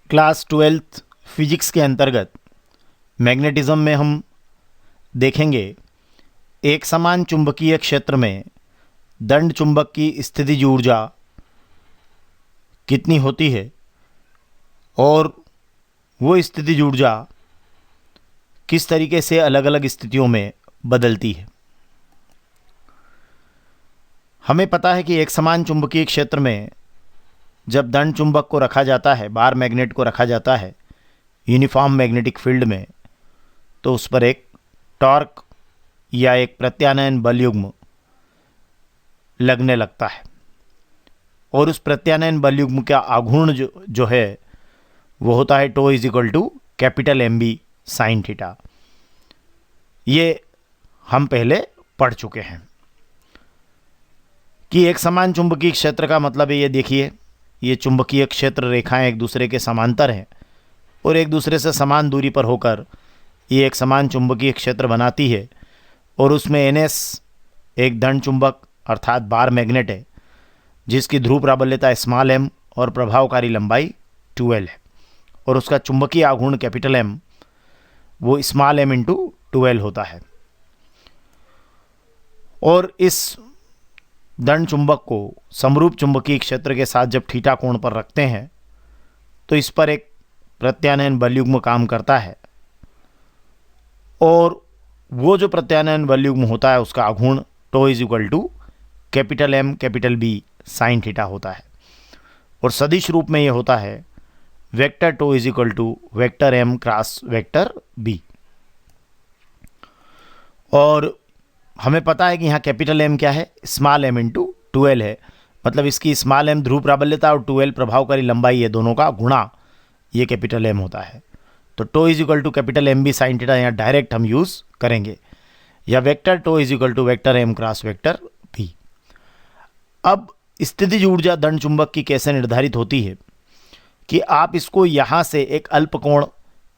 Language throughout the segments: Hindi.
क्लास 12th फिजिक्स के अंतर्गत मैग्नेटिज्म में हम देखेंगे एक समान चुंबकीय क्षेत्र में दंड चुंबक की स्थितिज ऊर्जा कितनी होती है और वो स्थितिज ऊर्जा किस तरीके से अलग अलग स्थितियों में बदलती है। हमें पता है कि एक समान चुंबकीय क्षेत्र में जब दंड चुंबक को रखा जाता है, बार मैग्नेट को रखा जाता है यूनिफॉर्म मैग्नेटिक फील्ड में, तो उस पर एक टॉर्क या एक प्रत्यानयन बल युग्म लगने लगता है और उस प्रत्यानयन बल युग्म का आघूर्ण जो है वो होता है tau is equal to capital M B sine theta. ये हम पहले पढ़ चुके हैं कि एक समान चुंबकीय क्षेत्र का मतलब है, ये देखिए, ये चुंबकीय क्षेत्र रेखाएं एक दूसरे के समांतर हैं और एक दूसरे से समान दूरी पर होकर ये एक समान चुंबकीय क्षेत्र बनाती है और उसमें NS एक दंड चुंबक अर्थात बार मैग्नेट है जिसकी ध्रुव प्राबल्यता स्मॉल m और प्रभावकारी लंबाई 2l है और उसका चुंबकीय आघूर्ण कैपिटल M वो स्मॉल m इंटू 2l होता है। और इस दंड चुंबक को समरूप चुंबकीय क्षेत्र के साथ जब थीटा कोण पर रखते हैं तो इस पर एक प्रत्यानयन बल युग्म काम करता है और वो जो प्रत्यानयन बल युग्म होता है उसका आघूर्ण tau is equal to capital M capital B sine theta होता है और सदिश रूप में ये होता है vector tau is equal to vector M cross vector B. और हमें पता है कि यहाँ कैपिटल एम क्या है, स्मॉल एम इंटू 2l है, मतलब इसकी स्मॉल एम ध्रुव प्राबल्यता और 2l प्रभावकारी लंबाई, ये दोनों का गुणा ये कैपिटल एम होता है। तो tau is equal to capital M B sine theta यहाँ डायरेक्ट हम यूज़ करेंगे, या vector tau is equal to vector M cross vector B. अब स्थितिज ऊर्जा दंड चुंबक की कैसे निर्धारित होती है कि आप इसको यहाँ से एक अल्प कोण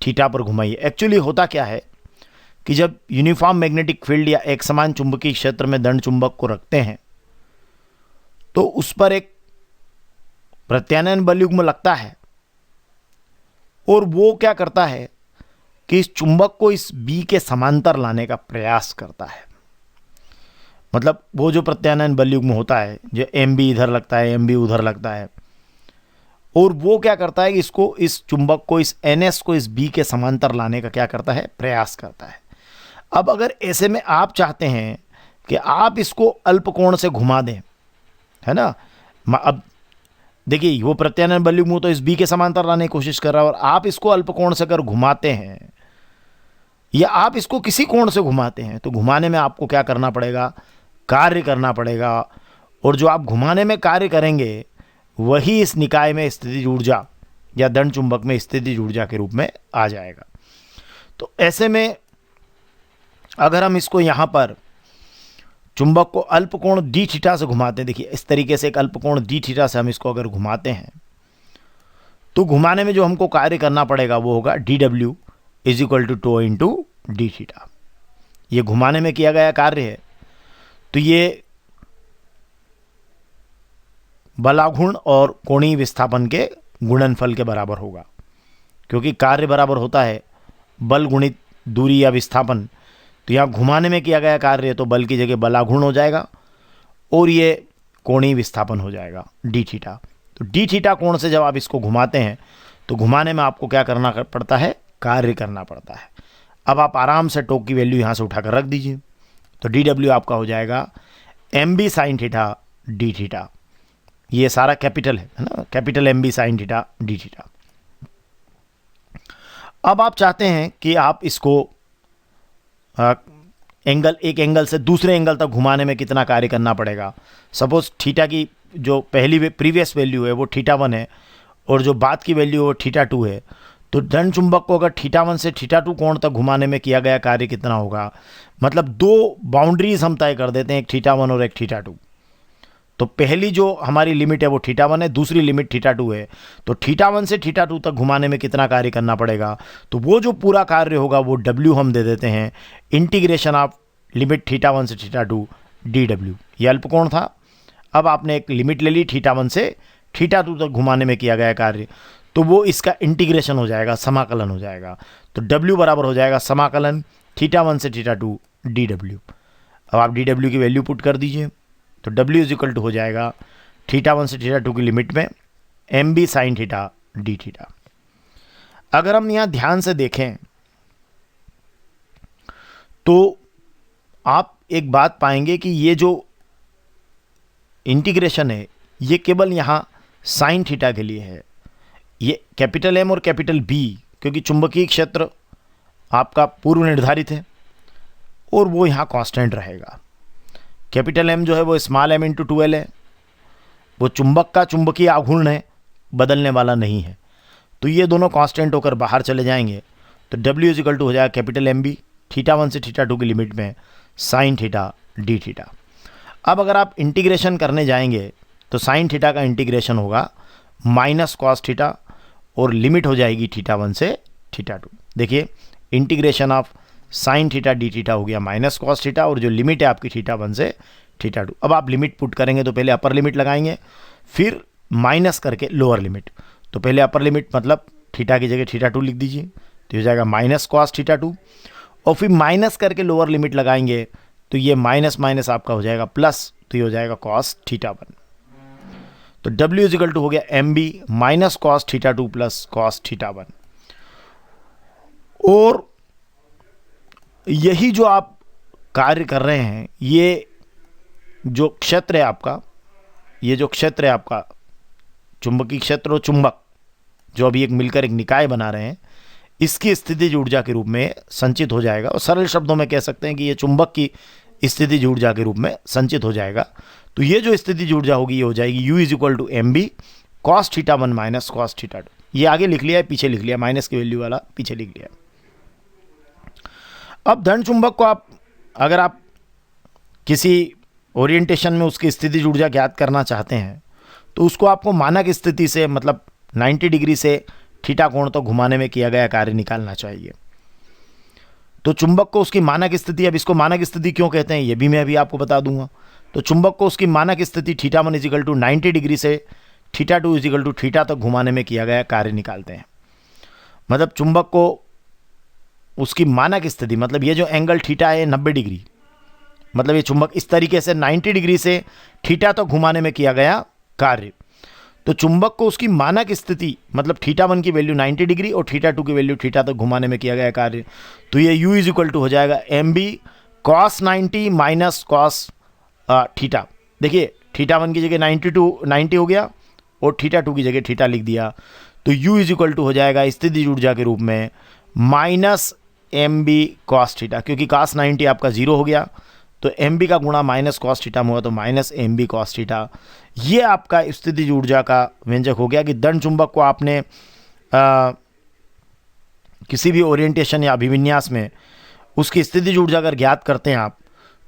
थीटा पर घुमाइए। एक्चुअली होता क्या है कि जब यूनिफॉर्म मैग्नेटिक फील्ड या एक समान चुंबकीय क्षेत्र में दंड चुंबक को रखते हैं तो उस पर एक प्रत्यानयन बल युग्म लगता है और वो क्या करता है कि इस चुंबक को इस बी के समांतर लाने का प्रयास करता है। मतलब वो जो प्रत्यानयन बल युग्म होता है, जो एम बी इधर लगता है, एम बी उधर लगता है, और वो क्या करता है कि इसको, इस चुंबक को, इस NS को इस बी के समांतर लाने का क्या करता है, प्रयास करता है। अब अगर ऐसे में आप चाहते हैं कि आप इसको अल्प कोण से घुमा दें, है ना, अब देखिए वो प्रत्यानयन बल युग्म तो इस बी के समांतर लाने की कोशिश कर रहा है और आप इसको अल्प कोण से अगर घुमाते हैं या आप इसको किसी कोण से घुमाते हैं तो घुमाने में आपको क्या करना पड़ेगा, कार्य करना पड़ेगा, और जो आप घुमाने में कार्य करेंगे वही इस निकाय में स्थितिज ऊर्जा या दंड चुंबक में स्थितिज ऊर्जा के रूप में आ जाएगा। तो ऐसे में अगर हम इसको यहाँ पर चुंबक को अल्प कोण डी थीटा से घुमाते हैं, देखिए इस तरीके से एक अल्प कोण डी थीटा से हम इसको अगर घुमाते हैं तो घुमाने में जो हमको कार्य करना पड़ेगा वो होगा DW is equal to tau into d theta. ये घुमाने में किया गया कार्य है तो ये बलाघूर्ण और कोणीय विस्थापन के गुणनफल के बराबर होगा, क्योंकि कार्य बराबर होता है बल गुणित दूरी या विस्थापन। तो यहाँ घुमाने में किया गया कार्य है तो बल की जगह बलाघूर्ण हो जाएगा और ये कोणीय विस्थापन हो जाएगा डी थीटा। तो डी थीटा कोण से जब आप इसको घुमाते हैं तो घुमाने में आपको क्या करना पड़ता है, कार्य करना पड़ता है। अब आप आराम से टो की वैल्यू यहाँ से उठाकर रख दीजिए तो DW आपका हो जाएगा MB sine theta D theta. ये सारा कैपिटल है ना, capital MB sine theta D theta. अब आप चाहते हैं कि आप इसको एक एंगल से दूसरे एंगल तक घुमाने में कितना कार्य करना पड़ेगा। सपोज थीटा की जो पहली प्रीवियस वैल्यू है वो θ1 है और जो बाद की वैल्यू है वो θ2 है, तो दंड चुंबक को अगर θ1 से θ2 कोण तक घुमाने में किया गया कार्य कितना होगा, मतलब दो बाउंड्रीज हम तय कर देते हैं, एक θ1 और एक θ2। तो पहली जो हमारी लिमिट है वो θ1 है, दूसरी लिमिट θ2 है। तो θ1 से θ2 तक घुमाने में कितना कार्य करना पड़ेगा, तो वो जो पूरा कार्य होगा वो W हम दे देते हैं इंटीग्रेशन ऑफ लिमिट θ1 से θ2 DW। ये अल्पकोण था। अब आपने एक लिमिट ले ली θ1 से θ2 तक घुमाने में किया गया कार्य, तो वो इसका इंटीग्रेशन हो जाएगा, समाकलन हो जाएगा। तो W बराबर हो जाएगा समाकलन θ1 से θ2 dW। अब आप dW की वैल्यू पुट कर दीजिए, तो W इज इक्वल टू हो जाएगा θ1 से θ2 की लिमिट में mb sin θ dθ। अगर हम यहाँ ध्यान से देखें तो आप एक बात पाएंगे कि ये जो इंटीग्रेशन है ये केवल यहाँ साइन थीटा के लिए है। ये कैपिटल M और कैपिटल B, क्योंकि चुंबकीय क्षेत्र आपका पूर्व निर्धारित है और वो यहाँ कांस्टेंट रहेगा। कैपिटल M जो है वो स्मॉल m इंटू 2L है, वो चुंबक का चुंबकीय आघूर्ण है, बदलने वाला नहीं है। तो ये दोनों कांस्टेंट होकर बाहर चले जाएंगे। तो W इज इक्वल टू हो जाएगा कैपिटल MB θ1 से θ2 की लिमिट में साइन थीटा डी थीटा। अब अगर आप इंटीग्रेशन करने जाएंगे तो साइन थीटा का इंटीग्रेशन होगा माइनस कॉस थीटा और लिमिट हो जाएगी θ1 से θ2। देखिए integration of sine theta D theta हो गया माइनस कॉस थीटा और जो लिमिट है आपकी θ1 से θ2। अब आप लिमिट पुट करेंगे तो पहले अपर लिमिट लगाएंगे, फिर माइनस करके लोअर लिमिट। तो पहले अपर लिमिट मतलब थीटा की जगह θ2 लिख दीजिए, तो हो जाएगा माइनस कॉस θ2 और फिर माइनस करके लोअर लिमिट लगाएंगे तो ये माइनस माइनस आपका हो जाएगा प्लस, तो ये हो जाएगा कॉस θ1। तो W इज इक्वल टू हो गया MB minus cos θ2 plus cos θ1। और यही जो आप कार्य कर रहे हैं, ये जो क्षेत्र है आपका, ये जो क्षेत्र है आपका चुंबकीय क्षेत्र और चुंबक जो अभी एक मिलकर एक निकाय बना रहे हैं, इसकी स्थितिज ऊर्जा के रूप में संचित हो जाएगा। और सरल शब्दों में कह सकते हैं कि ये चुंबक की स्थितिज ऊर्जा के रूप में संचित हो जाएगा। तो ये जो स्थितिज ऊर्जा होगी ये हो जाएगी U is equal to MB cos θ1 minus cos θ2। ये आगे लिख लिया है, पीछे लिख लिया, माइनस की वैल्यू वाला पीछे लिख लिया। अब धन चुंबक को अगर आप किसी ओरिएंटेशन में उसकी स्थितिज ऊर्जा ज्ञात करना चाहते हैं तो उसको आपको मानक स्थिति से मतलब 90 डिग्री से थीटा कोण तो घुमाने में किया गया कार्य निकालना चाहिए। तो चुंबक को उसकी मानक स्थिति, अब इसको मानक स्थिति क्यों कहते हैं ये भी मैं अभी आपको बता दूंगा। तो चुंबक को उसकी मानक स्थिति θ1 इज इक्वल टू 90 डिग्री से θ2 इज इक्वल टू थीटा तक घुमाने में किया गया कार्य निकालते हैं। मतलब चुंबक को उसकी मानक स्थिति, मतलब ये जो एंगल थीटा है 90 डिग्री, मतलब ये चुंबक इस तरीके से 90 डिग्री से थीटा तक घुमाने में किया गया कार्य। तो चुंबक को उसकी मानक स्थिति मतलब θ1 की वैल्यू 90 डिग्री और θ2 की वैल्यू थीटा तक घुमाने में किया गया कार्य। तो ये U इज इक्वल टू हो जाएगा MB cos 90 minus cos theta. देखिए θ1 की जगह 90 हो गया और θ2 की जगह थीटा लिख दिया। तो U इज इक्वल टू हो जाएगा स्थितिज ऊर्जा के रूप में माइनस MB cos थीटा, क्योंकि cos 90 आपका 0 हो गया तो MB का गुणा माइनस कॉस थीटा में हुआ तो माइनस MB cos थीटा। ये आपका स्थितिज ऊर्जा का व्यंजक हो गया कि दंड चुंबक को आपने किसी भी ओरिएंटेशन या अभिविन्यास में उसकी स्थितिज ऊर्जा अगर ज्ञात करते हैं आप,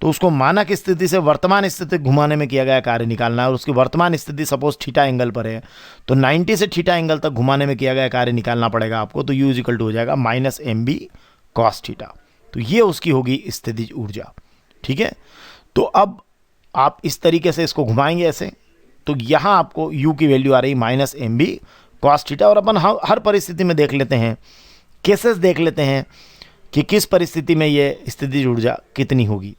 तो उसको मानक स्थिति से वर्तमान स्थिति घुमाने में किया गया कार्य निकालना है। और उसकी वर्तमान स्थिति सपोज थीटा एंगल पर है तो 90 से थीटा एंगल तक घुमाने में किया गया कार्य निकालना पड़ेगा आपको। तो U इज इक्वल टू हो जाएगा माइनस MB cos थीटा। तो ये उसकी होगी स्थितिज ऊर्जा। ठीक है, तो अब आप इस तरीके से इसको घुमाएंगे ऐसे, तो यहाँ आपको U की वैल्यू आ रही माइनस MB cos थीटा। और अपन हर परिस्थिति में देख लेते हैं, केसेस देख लेते हैं कि किस परिस्थिति में ये स्थितिज ऊर्जा कितनी होगी।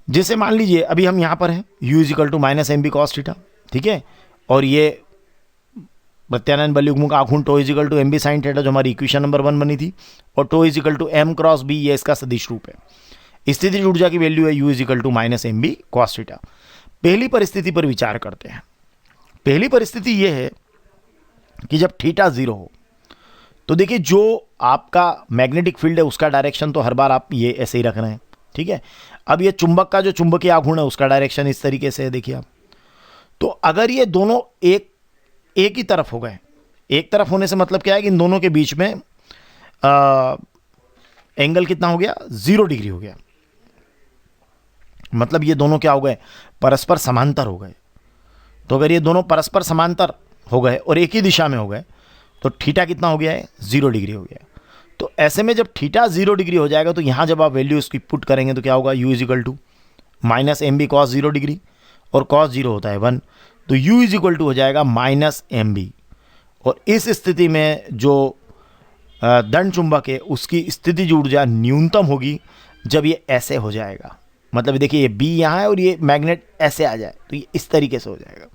जैसे मान लीजिए अभी हम यहाँ पर हैं, U is equal to minus MB cos theta, ठीक है, और ये प्रत्यानयन बलयुग्म का आघूर्ण tau is equal to MB sin theta जो हमारी इक्वेशन नंबर 1 बनी थी, और tau is equal to M cross B ये इसका सदिश रूप है। स्थितिज ऊर्जा की वैल्यू है U is equal to minus MB cos theta. पहली परिस्थिति पर विचार करते हैं। पहली परिस्थिति ये है कि जब थीटा 0 हो तो देखिए जो आपका मैग्नेटिक फील्ड है उसका डायरेक्शन तो हर बार आप ये ऐसे ही रख रहे हैं, ठीक है। अब ये चुंबक का जो चुंबकीय आघूर्ण है उसका डायरेक्शन इस तरीके से है, देखिए आप। तो अगर ये दोनों एक ही तरफ हो गए, एक तरफ होने से मतलब क्या है कि इन दोनों के बीच में एंगल कितना हो गया, 0 डिग्री हो गया। मतलब ये दोनों क्या हो गए, परस्पर समांतर हो गए। तो अगर ये दोनों परस्पर समांतर हो गए और एक ही दिशा में हो गए तो थीटा कितना हो गया है, 0 डिग्री हो गया। तो ऐसे में जब थीटा 0 डिग्री हो जाएगा तो यहाँ जब आप वैल्यू इसकी पुट करेंगे तो क्या होगा, U is equal to minus MB cos 0 degree और cos 0 होता है 1, तो U इज इक्वल टू हो जाएगा माइनस MB और इस स्थिति में जो दंड चुंबक है उसकी स्थितिज ऊर्जा न्यूनतम होगी जब ये ऐसे हो जाएगा। मतलब देखिए ये बी यहाँ है और ये मैग्नेट ऐसे आ जाए तो ये इस तरीके से हो जाएगा।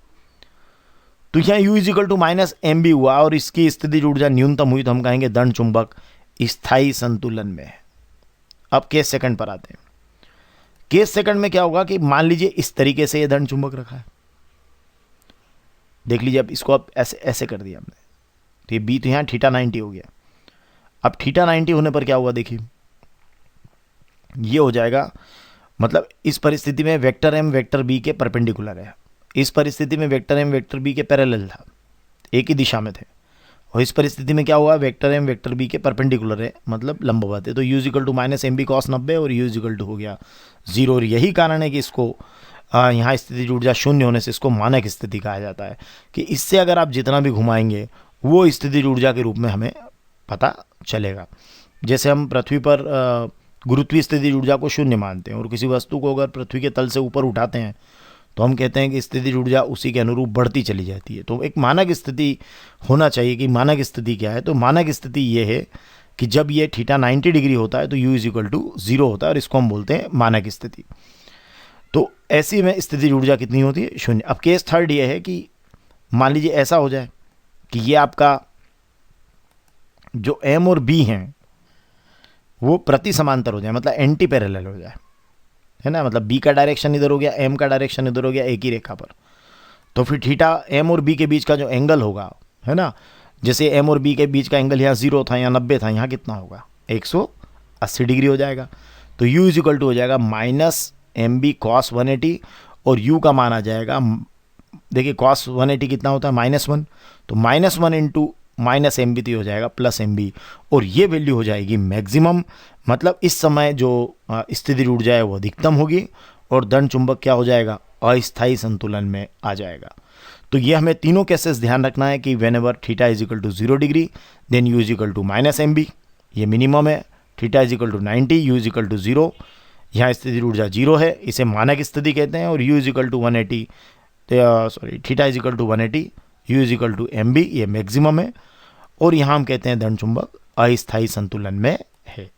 तो यहाँ U is equal to minus M B हुआ और इसकी स्थितिज ऊर्जा न्यूनतम हुई तो हम कहेंगे दंड चुंबक स्थायी संतुलन में है। अब केस सेकंड पर आते हैं। केस सेकंड में क्या होगा कि मान लीजिए इस तरीके से ये दंड चुंबक रखा है, देख लीजिए। अब इसको अब ऐसे ऐसे कर दिया हमने तो ये बी तो यहाँ थीटा 90 हो गया। अब थीटा 90 होने पर क्या हुआ देखिए, ये हो जाएगा, मतलब इस परिस्थिति में वेक्टर एम वेक्टर बी के परपेंडिकुलर है, इस परिस्थिति में वेक्टर एम वेक्टर बी के पैरेलल था, एक ही दिशा में थे। और इस परिस्थिति में क्या हुआ, वेक्टर एम वेक्टर बी के परपेंडिकुलर है, मतलब लंबवत है। तो U is equal to minus M B cos 90 और U इजिकल टू हो गया 0। और यही कारण है कि इसको यहाँ स्थितिज ऊर्जा शून्य होने से इसको मानक स्थिति कहा जाता है, कि इससे अगर आप जितना भी घुमाएंगे वो स्थितिज ऊर्जा के रूप में हमें पता चलेगा। जैसे हम पृथ्वी पर गुरुत्वीय स्थितिज ऊर्जा को शून्य मानते हैं और किसी वस्तु को अगर पृथ्वी के तल से ऊपर उठाते हैं तो हम कहते हैं कि स्थितिज ऊर्जा उसी के अनुरूप बढ़ती चली जाती है। तो एक मानक स्थिति होना चाहिए कि मानक स्थिति क्या है। तो मानक स्थिति ये है कि जब ये थीटा 90 डिग्री होता है तो U इजिकल टू 0 होता है और इसको हम बोलते हैं मानक स्थिति। तो ऐसी में स्थितिज ऊर्जा कितनी होती है, शून्य। अब केस थर्ड ये है कि मान लीजिए ऐसा हो जाए कि ये आपका जो M और B हैं वो प्रति समांतर हो जाए, मतलब एंटी पैरेलल हो जाए, है ना। मतलब B का डायरेक्शन इधर हो गया, M का डायरेक्शन इधर हो गया, एक ही रेखा पर। तो फिर थीटा M और B के बीच का जो एंगल होगा, है ना, जैसे M और B के बीच का एंगल यहाँ 0 था, यहाँ 90 था, यहाँ कितना होगा 180 डिग्री हो जाएगा। तो U इजिकल टू हो जाएगा माइनस एम बी कॉस 180 और U का मान आ जाएगा, देखिए कॉस 180 कितना होता है -1, तो -1 इंटू माइनस एम बी तो हो जाएगा प्लस एम बी, और ये वैल्यू हो जाएगी मैक्सिमम। मतलब इस समय जो स्थितिज ऊर्जा है वो अधिकतम होगी और दंड चुंबक क्या हो जाएगा, अस्थायी संतुलन में आ जाएगा। तो ये हमें तीनों केसेस ध्यान रखना है कि whenever theta is equal to 0 degree then U is equal to minus M B, ये मिनिमम है। Theta is equal to 90 U is equal to 0, यहाँ स्थितिज ऊर्जा 0 है, इसे मानक स्थिति कहते हैं। और U is equal to 180 theta is equal to 180 U is equal to M B, ये मैक्सिमम है। और यहाँ हम कहते हैं दंड चुंबक अस्थायी संतुलन में है।